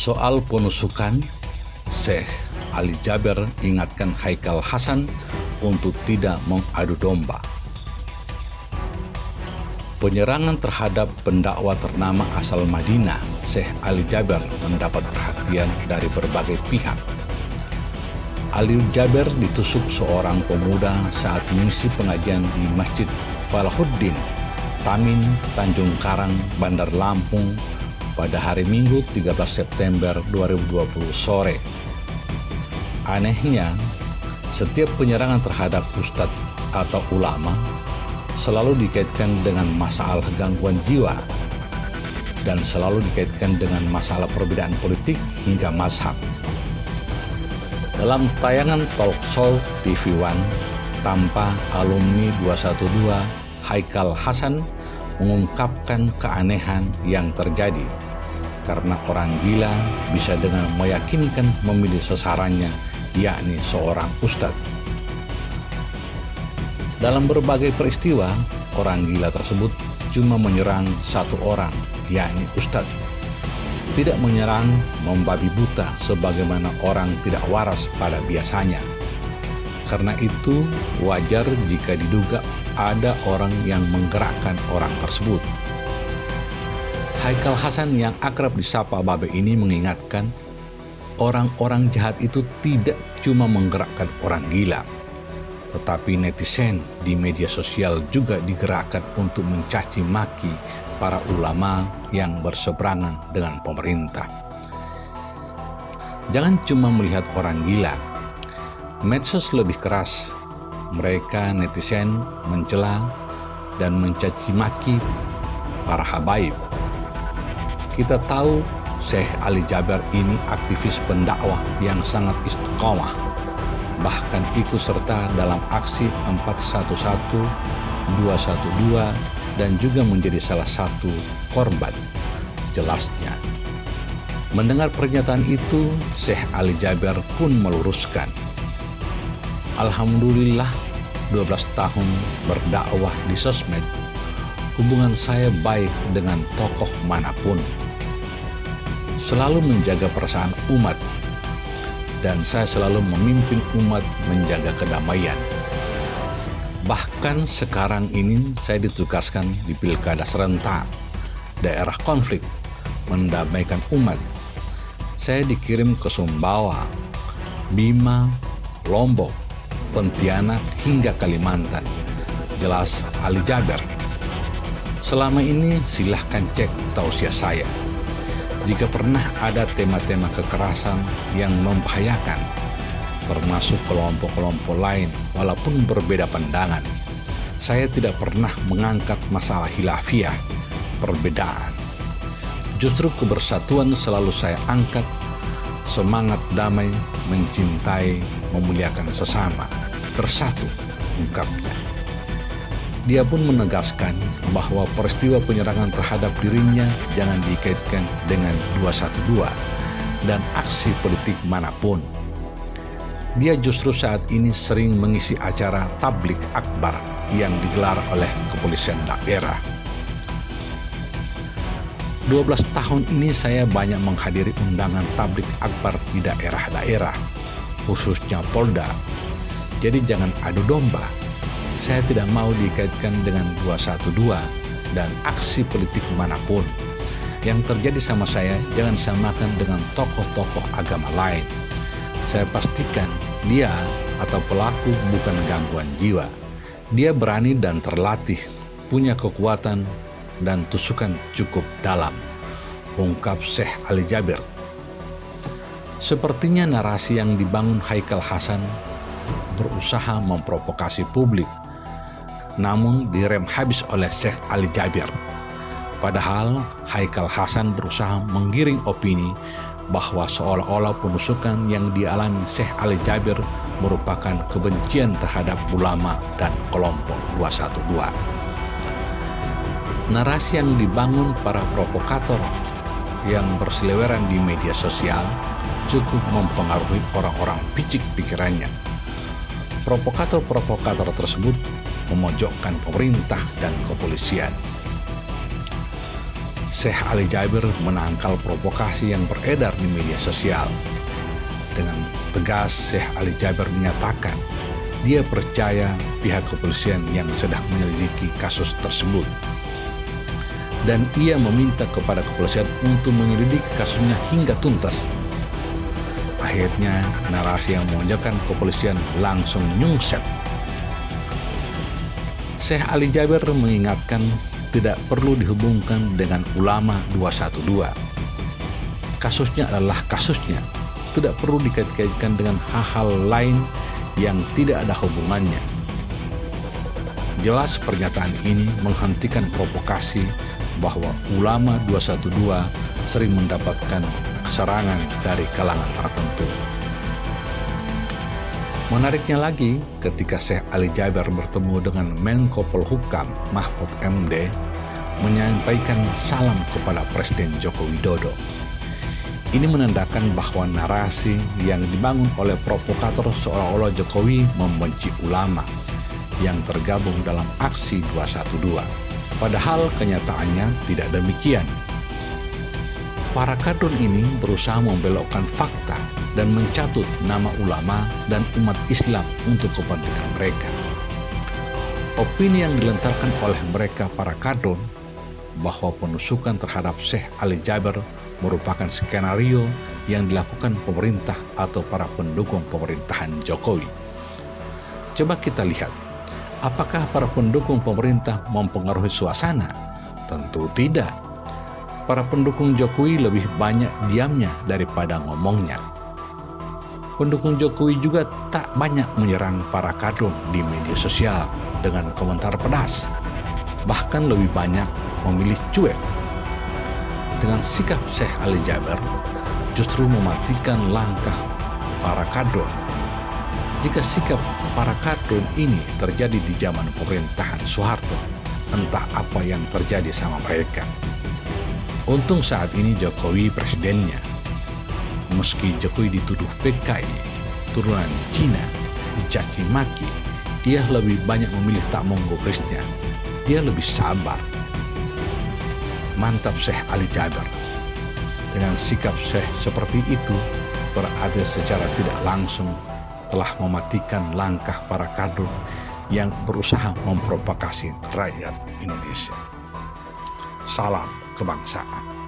Soal penusukan, Syekh Ali Jaber ingatkan Haikal Hasan untuk tidak mengadu domba. Penyerangan terhadap pendakwa ternama asal Madinah, Syekh Ali Jaber, mendapat perhatian dari berbagai pihak. Ali Jaber ditusuk seorang pemuda saat mengisi pengajian di Masjid Falahuddin, Tamin, Tanjung Karang, Bandar Lampung pada hari Minggu 13 September 2020 sore. Anehnya, setiap penyerangan terhadap ustadz atau ulama selalu dikaitkan dengan masalah gangguan jiwa dan selalu dikaitkan dengan masalah perbedaan politik hingga mazhab. Dalam tayangan talk show TV One tanpa alumni 212, Haikal Hasan mengungkapkan keanehan yang terjadi karena orang gila bisa dengan meyakinkan memilih sasarannya, yakni seorang ustadz. Dalam berbagai peristiwa, orang gila tersebut cuma menyerang satu orang, yakni ustadz. Tidak menyerang membabi buta sebagaimana orang tidak waras pada biasanya. Karena itu, wajar jika diduga ada orang yang menggerakkan orang tersebut. Haikal Hasan yang akrab disapa Babe ini mengingatkan, orang-orang jahat itu tidak cuma menggerakkan orang gila, tetapi netizen di media sosial juga digerakkan untuk mencaci maki para ulama yang berseberangan dengan pemerintah. Jangan cuma melihat orang gila. Medsos lebih keras. Mereka netizen mencela dan mencaci maki para habaib. Kita tahu Syekh Ali Jaber ini aktivis pendakwah yang sangat istiqomah, bahkan ikut serta dalam aksi 411, 212, dan juga menjadi salah satu korban. Jelasnya, mendengar pernyataan itu, Syekh Ali Jaber pun meluruskan, alhamdulillah 12 tahun berdakwah di sosmed, hubungan saya baik dengan tokoh manapun. Selalu menjaga perasaan umat, dan saya selalu memimpin umat menjaga kedamaian. Bahkan sekarang ini saya ditugaskan di pilkada serentak, daerah konflik, mendamaikan umat. Saya dikirim ke Sumbawa, Bima, Lombok, Pontianak, hingga Kalimantan. Jelas Ali Jaber. Selama ini silahkan cek tausiah saya. Jika pernah ada tema-tema kekerasan yang membahayakan, termasuk kelompok-kelompok lain walaupun berbeda pandangan, saya tidak pernah mengangkat masalah khilafiyah, perbedaan. Justru kebersatuan selalu saya angkat, semangat damai, mencintai, memuliakan sesama, bersatu, ungkapnya. Dia pun menegaskan bahwa peristiwa penyerangan terhadap dirinya jangan dikaitkan dengan 212 dan aksi politik manapun. Dia justru saat ini sering mengisi acara tablik akbar yang digelar oleh kepolisian daerah. 12 tahun ini saya banyak menghadiri undangan tablik akbar di daerah-daerah, khususnya Polda. Jadi jangan adu domba. Saya tidak mau dikaitkan dengan 212 dan aksi politik manapun. Yang terjadi sama saya jangan disamakan dengan tokoh-tokoh agama lain. Saya pastikan dia atau pelaku bukan gangguan jiwa. Dia berani dan terlatih, punya kekuatan dan tusukan cukup dalam, ungkap Syekh Ali Jaber. Sepertinya narasi yang dibangun Haikal Hasan berusaha memprovokasi publik, namun direm habis oleh Syekh Ali Jaber. Padahal Haikal Hasan berusaha menggiring opini bahwa seolah-olah penusukan yang dialami Syekh Ali Jaber merupakan kebencian terhadap ulama dan kelompok 212. Narasi yang dibangun para provokator yang berseliweran di media sosial cukup mempengaruhi orang-orang picik pikirannya. Provokator-provokator tersebut memojokkan pemerintah dan kepolisian. Syekh Ali Jabir menangkal provokasi yang beredar di media sosial. Dengan tegas, Syekh Ali Jabir menyatakan dia percaya pihak kepolisian yang sedang menyelidiki kasus tersebut. Dan ia meminta kepada kepolisian untuk menyelidiki kasusnya hingga tuntas. Akhirnya, narasi yang menunjukkan kepolisian langsung nyungsep. Syekh Ali Jabir mengingatkan tidak perlu dihubungkan dengan ulama 212. Kasusnya adalah kasusnya, tidak perlu dikait-kaitkan dengan hal-hal lain yang tidak ada hubungannya. Jelas pernyataan ini menghentikan provokasi bahwa ulama 212 sering mendapatkan serangan dari kalangan tertentu. Menariknya lagi, ketika Syekh Ali Jabir bertemu dengan Menko Polhukam Mahfud MD, menyampaikan salam kepada Presiden Joko Widodo. Ini menandakan bahwa narasi yang dibangun oleh provokator seolah-olah Jokowi membenci ulama yang tergabung dalam aksi 212. Padahal kenyataannya tidak demikian. Para kadrun ini berusaha membelokkan fakta dan mencatut nama ulama dan umat Islam untuk kepentingan mereka. Opini yang dilontarkan oleh mereka para kadrun bahwa penusukan terhadap Syekh Ali Jabir merupakan skenario yang dilakukan pemerintah atau para pendukung pemerintahan Jokowi. Coba kita lihat, apakah para pendukung pemerintah mempengaruhi suasana? Tentu tidak. Para pendukung Jokowi lebih banyak diamnya daripada ngomongnya. Pendukung Jokowi juga tak banyak menyerang para kadrun di media sosial dengan komentar pedas. Bahkan lebih banyak memilih cuek. Dengan sikap Syekh Ali Jabir justru mematikan langkah para kadrun. Jika sikap para kadrun ini terjadi di zaman pemerintahan Soeharto, entah apa yang terjadi sama mereka. Untung saat ini Jokowi presidennya. Meski Jokowi dituduh PKI, turunan Cina, dicaci maki, dia lebih banyak memilih tak menggubrisnya. Dia lebih sabar. Mantap Syekh Ali Jabir. Dengan sikap Syekh seperti itu, berarti secara tidak langsung telah mematikan langkah para kadrun yang berusaha memprovokasi rakyat Indonesia. Salam kebangsaan.